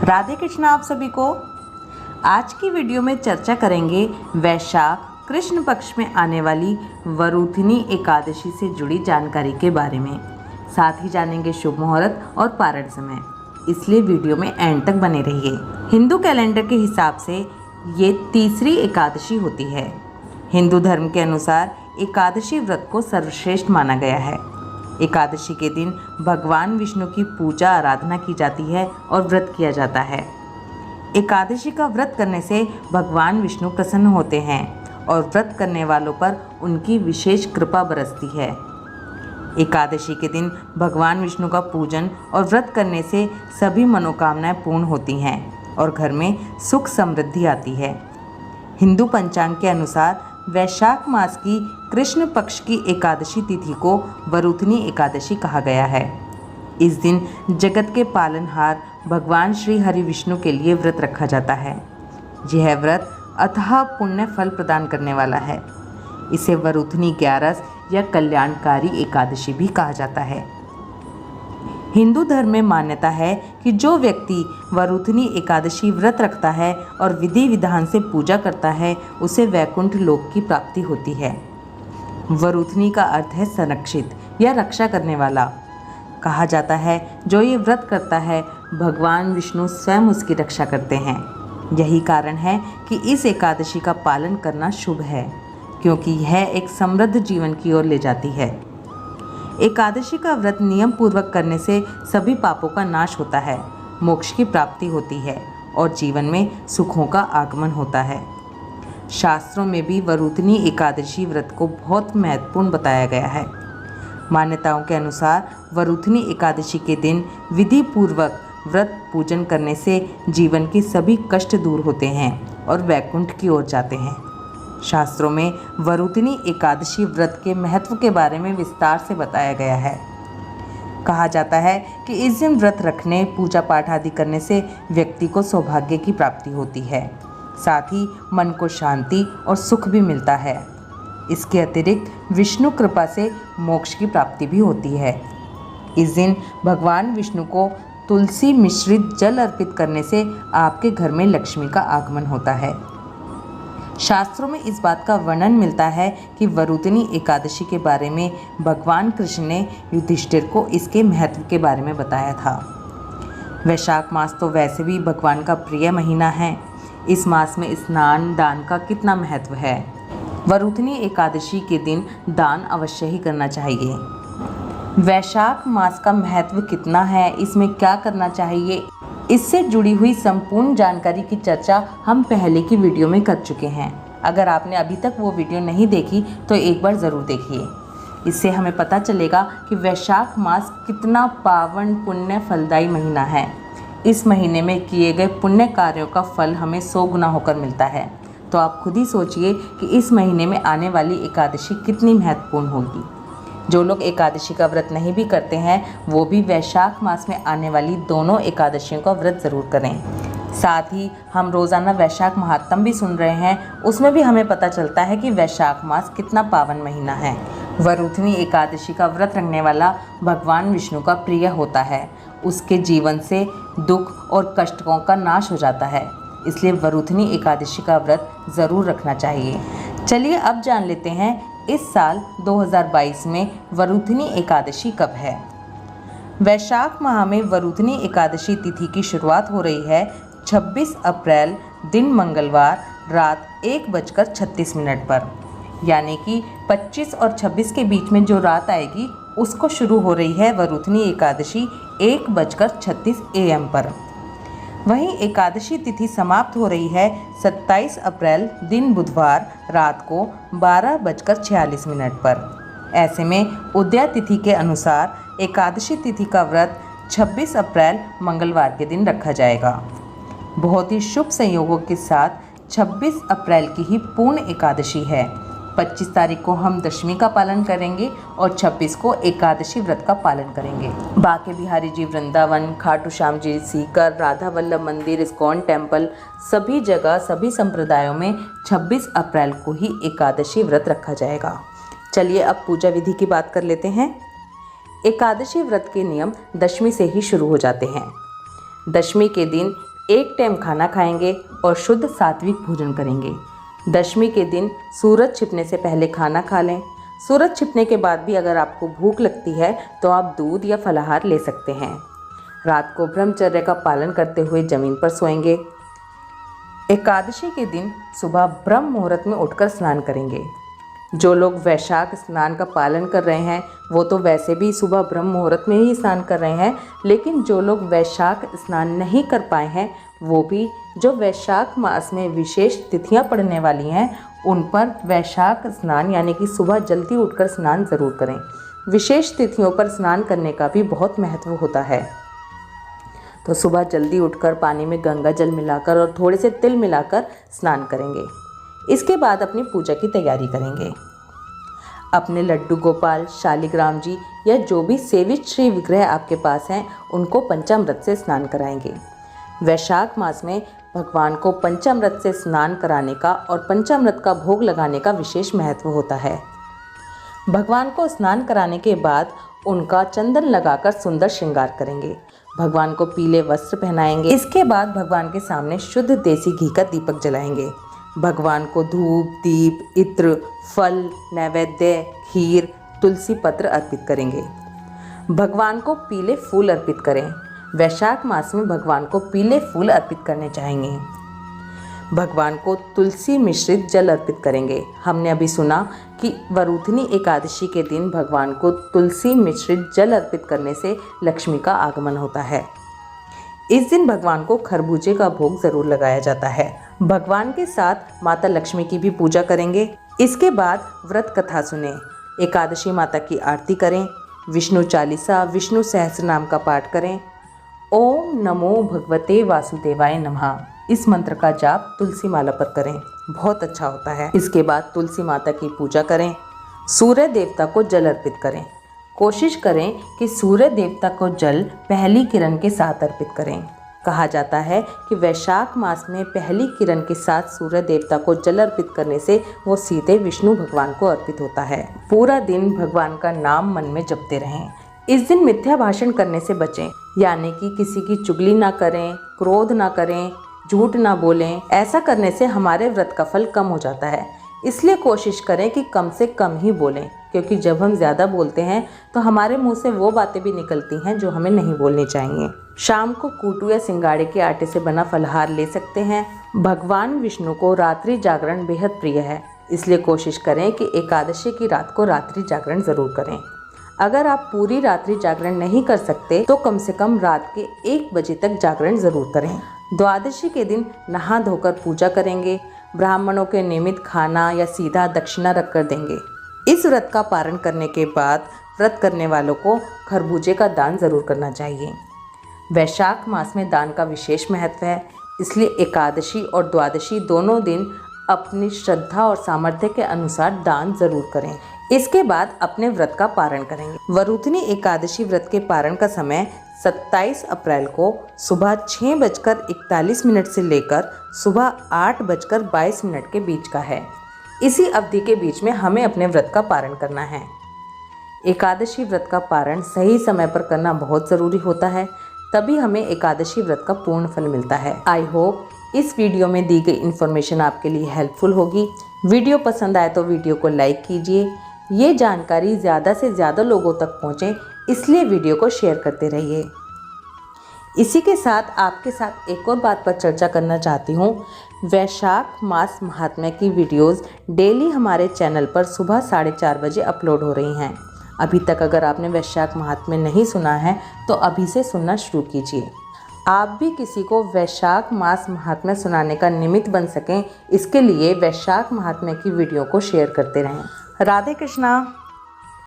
राधे कृष्ण आप सभी को। आज की वीडियो में चर्चा करेंगे वैशाख कृष्ण पक्ष में आने वाली वरूथिनी एकादशी से जुड़ी जानकारी के बारे में। साथ ही जानेंगे शुभ मुहूर्त और पारण समय, इसलिए वीडियो में एंड तक बने रहिए। हिंदू कैलेंडर के हिसाब से ये तीसरी एकादशी होती है। हिंदू धर्म के अनुसार एकादशी व्रत को सर्वश्रेष्ठ माना गया है। एकादशी के दिन भगवान विष्णु की पूजा आराधना की जाती है और व्रत किया जाता है। एकादशी का व्रत करने से भगवान विष्णु प्रसन्न होते हैं और व्रत करने वालों पर उनकी विशेष कृपा बरसती है। एकादशी के दिन भगवान विष्णु का पूजन और व्रत करने से सभी मनोकामनाएं पूर्ण होती हैं और घर में सुख समृद्धि आती है। हिंदू पंचांग के अनुसार वैशाख मास की कृष्ण पक्ष की एकादशी तिथि को वरूथिनी एकादशी कहा गया है। इस दिन जगत के पालनहार भगवान श्री हरि विष्णु के लिए व्रत रखा जाता है। यह व्रत अथाह पुण्य फल प्रदान करने वाला है। इसे वरूथिनी ग्यारस या कल्याणकारी एकादशी भी कहा जाता है। हिंदू धर्म में मान्यता है कि जो व्यक्ति वरूथिनी एकादशी व्रत रखता है और विधि विधान से पूजा करता है उसे वैकुंठ लोक की प्राप्ति होती है। वरूथिनी का अर्थ है संरक्षित या रक्षा करने वाला। कहा जाता है जो ये व्रत करता है भगवान विष्णु स्वयं उसकी रक्षा करते हैं। यही कारण है कि इस एकादशी का पालन करना शुभ है, क्योंकि यह एक समृद्ध जीवन की ओर ले जाती है। एकादशी का व्रत नियम पूर्वक करने से सभी पापों का नाश होता है, मोक्ष की प्राप्ति होती है और जीवन में सुखों का आगमन होता है। शास्त्रों में भी वरूथिनी एकादशी व्रत को बहुत महत्वपूर्ण बताया गया है। मान्यताओं के अनुसार वरूथिनी एकादशी के दिन विधि पूर्वक व्रत पूजन करने से जीवन के सभी कष्ट दूर होते हैं और वैकुंठ की ओर जाते हैं। शास्त्रों में वरूथिनी एकादशी व्रत के महत्व के बारे में विस्तार से बताया गया है। कहा जाता है कि इस दिन व्रत रखने, पूजा पाठ आदि करने से व्यक्ति को सौभाग्य की प्राप्ति होती है, साथ ही मन को शांति और सुख भी मिलता है। इसके अतिरिक्त विष्णु कृपा से मोक्ष की प्राप्ति भी होती है। इस दिन भगवान विष्णु को तुलसी मिश्रित जल अर्पित करने से आपके घर में लक्ष्मी का आगमन होता है। शास्त्रों में इस बात का वर्णन मिलता है कि वरूथिनी एकादशी के बारे में भगवान कृष्ण ने युधिष्ठिर को इसके महत्व के बारे में बताया था। वैशाख मास तो वैसे भी भगवान का प्रिय महीना है। इस मास में स्नान दान का कितना महत्व है। वरूथिनी एकादशी के दिन दान अवश्य ही करना चाहिए। वैशाख मास का महत्व कितना है, इसमें क्या करना चाहिए, इससे जुड़ी हुई संपूर्ण जानकारी की चर्चा हम पहले की वीडियो में कर चुके हैं। अगर आपने अभी तक वो वीडियो नहीं देखी तो एक बार ज़रूर देखिए। इससे हमें पता चलेगा कि वैशाख मास कितना पावन पुण्य फलदायी महीना है। इस महीने में किए गए पुण्य कार्यों का फल हमें 100 गुना होकर मिलता है। तो आप खुद ही सोचिए कि इस महीने में आने वाली एकादशी कितनी महत्वपूर्ण होगी। जो लोग एकादशी का व्रत नहीं भी करते हैं वो भी वैशाख मास में आने वाली दोनों एकादशियों का व्रत ज़रूर करें। साथ ही हम रोज़ाना वैशाख महात्म भी सुन रहे हैं, उसमें भी हमें पता चलता है कि वैशाख मास कितना पावन महीना है। वरूथिनी एकादशी का व्रत रखने वाला भगवान विष्णु का प्रिय होता है। उसके जीवन से दुख और कष्टों का नाश हो जाता है, इसलिए वरूथिनी एकादशी का व्रत ज़रूर रखना चाहिए। चलिए अब जान लेते हैं इस साल 2022 में वरूथिनी एकादशी कब है। वैशाख माह में वरूथिनी एकादशी तिथि की शुरुआत हो रही है 26 अप्रैल दिन मंगलवार रात 1:36 पर, यानी कि 25 और 26 के बीच में जो रात आएगी उसको शुरू हो रही है वरूथिनी एकादशी 1:36 AM पर। वहीं एकादशी तिथि समाप्त हो रही है 27 अप्रैल दिन बुधवार रात को 12:46 पर। ऐसे में उदय तिथि के अनुसार एकादशी तिथि का व्रत 26 अप्रैल मंगलवार के दिन रखा जाएगा। बहुत ही शुभ संयोगों के साथ 26 अप्रैल की ही पूर्ण एकादशी है। 25 तारीख को हम दशमी का पालन करेंगे और 26 को एकादशी व्रत का पालन करेंगे। बांके बिहारी जी वृंदावन, खाटू श्याम जी सीकर, राधा वल्लभ मंदिर, इस्कॉन टेम्पल, सभी जगह सभी संप्रदायों में 26 अप्रैल को ही एकादशी व्रत रखा जाएगा। चलिए अब पूजा विधि की बात कर लेते हैं। एकादशी व्रत के नियम दशमी से ही शुरू हो जाते हैं। दशमी के दिन एक टाइम खाना खाएंगे और शुद्ध सात्विक भोजन करेंगे। दशमी के दिन सूरज छिपने से पहले खाना खा लें। सूरज छिपने के बाद भी अगर आपको भूख लगती है तो आप दूध या फलाहार ले सकते हैं। रात को ब्रह्मचर्य का पालन करते हुए जमीन पर सोएंगे। एकादशी के दिन सुबह ब्रह्म मुहूर्त में उठकर स्नान करेंगे। जो लोग वैशाख स्नान का पालन कर रहे हैं वो तो वैसे भी सुबह ब्रह्म मुहूर्त में ही स्नान कर रहे हैं, लेकिन जो लोग वैशाख स्नान नहीं कर पाए हैं वो भी जो वैशाख मास में विशेष तिथियां पड़ने वाली हैं उन पर वैशाख स्नान यानी कि सुबह जल्दी उठकर स्नान ज़रूर करें। विशेष तिथियों पर स्नान करने का भी बहुत महत्व होता है। तो सुबह जल्दी उठकर पानी में गंगा जल मिलाकर और थोड़े से तिल मिलाकर स्नान करेंगे। इसके बाद अपनी पूजा की तैयारी करेंगे। अपने लड्डू गोपाल, शालिग्राम जी या जो भी सेवित श्री विग्रह आपके पास हैं उनको पंचामृत से स्नान कराएंगे। वैशाख मास में भगवान को पंचामृत से स्नान कराने का और पंचामृत का भोग लगाने का विशेष महत्व होता है। भगवान को स्नान कराने के बाद उनका चंदन लगाकर सुंदर श्रृंगार करेंगे। भगवान को पीले वस्त्र पहनाएंगे। इसके बाद भगवान के सामने शुद्ध देसी घी का दीपक जलाएंगे। भगवान को धूप, दीप, इत्र, फल, नैवेद्य, खीर, तुलसी पत्र अर्पित करेंगे। भगवान को पीले फूल अर्पित करें। वैशाख मास में भगवान को पीले फूल अर्पित करने चाहेंगे। भगवान को तुलसी मिश्रित जल अर्पित करेंगे। हमने अभी सुना कि वरूथिनी एकादशी के दिन भगवान को तुलसी मिश्रित जल अर्पित करने से लक्ष्मी का आगमन होता है। इस दिन भगवान को खरबूजे का भोग जरूर लगाया जाता है। भगवान के साथ माता लक्ष्मी की भी पूजा करेंगे। इसके बाद व्रत कथा सुने, एकादशी माता की आरती करें, विष्णु चालीसा, विष्णु सहस्त्र नाम का पाठ करें। ओम नमो भगवते वासुदेवाय नमः इस मंत्र का जाप तुलसी माला पर करें, बहुत अच्छा होता है। इसके बाद तुलसी माता की पूजा करें। सूर्य देवता को जल अर्पित करें। कोशिश करें कि सूर्य देवता को जल पहली किरण के साथ अर्पित करें। कहा जाता है कि वैशाख मास में पहली किरण के साथ सूर्य देवता को जल अर्पित करने से वो सीधे विष्णु भगवान को अर्पित होता है। पूरा दिन भगवान का नाम मन में जपते रहें। इस दिन मिथ्या भाषण करने से बचें, यानी कि किसी की चुगली ना करें, क्रोध ना करें, झूठ ना बोलें। ऐसा करने से हमारे व्रत का फल कम हो जाता है। इसलिए कोशिश करें कि कम से कम ही बोलें, क्योंकि जब हम ज़्यादा बोलते हैं तो हमारे मुंह से वो बातें भी निकलती हैं जो हमें नहीं बोलनी चाहिए। शाम को कूटू या सिंगाड़े के आटे से बना फलाहार ले सकते हैं। भगवान विष्णु को रात्रि जागरण बेहद प्रिय है, इसलिए कोशिश करें कि एकादशी की रात को रात्रि जागरण ज़रूर करें। अगर आप पूरी रात्रि जागरण नहीं कर सकते तो कम से कम रात के 1 बजे तक जागरण ज़रूर करें। द्वादशी के दिन नहा धोकर पूजा करेंगे। ब्राह्मणों के नियमित खाना या सीधा दक्षिणा रखकर देंगे। इस व्रत का पारण करने के बाद व्रत करने वालों को खरबूजे का दान जरूर करना चाहिए। वैशाख मास में दान का विशेष महत्व है, इसलिए एकादशी और द्वादशी दोनों दिन अपनी श्रद्धा और सामर्थ्य के अनुसार दान जरूर करें। इसके बाद अपने व्रत का पारण करेंगे। वरूथिनी एकादशी व्रत के पारण का समय 27 अप्रैल को सुबह 6:41 से लेकर सुबह 8:22 के बीच का है। इसी अवधि के बीच में हमें अपने व्रत का पारण करना है। एकादशी व्रत का पारण सही समय पर करना बहुत ज़रूरी होता है, तभी हमें एकादशी व्रत का पूर्ण फल मिलता है। आई होप इस वीडियो में दी गई इन्फॉर्मेशन आपके लिए हेल्पफुल होगी। वीडियो पसंद आए तो वीडियो को लाइक कीजिए। ये जानकारी ज़्यादा से ज़्यादा लोगों तक पहुँचे, इसलिए वीडियो को शेयर करते रहिए। इसी के साथ आपके साथ एक और बात पर चर्चा करना चाहती हूँ। वैशाख मास महात्म्य की वीडियोस डेली हमारे चैनल पर सुबह 4:30 बजे अपलोड हो रही हैं। अभी तक अगर आपने वैशाख महात्म्य नहीं सुना है तो अभी से सुनना शुरू कीजिए। आप भी किसी को वैशाख मास महात्म्य सुनाने का निमित्त बन सकें, इसके लिए वैशाख महात्म्य की वीडियो को शेयर करते रहें। राधे कृष्णा।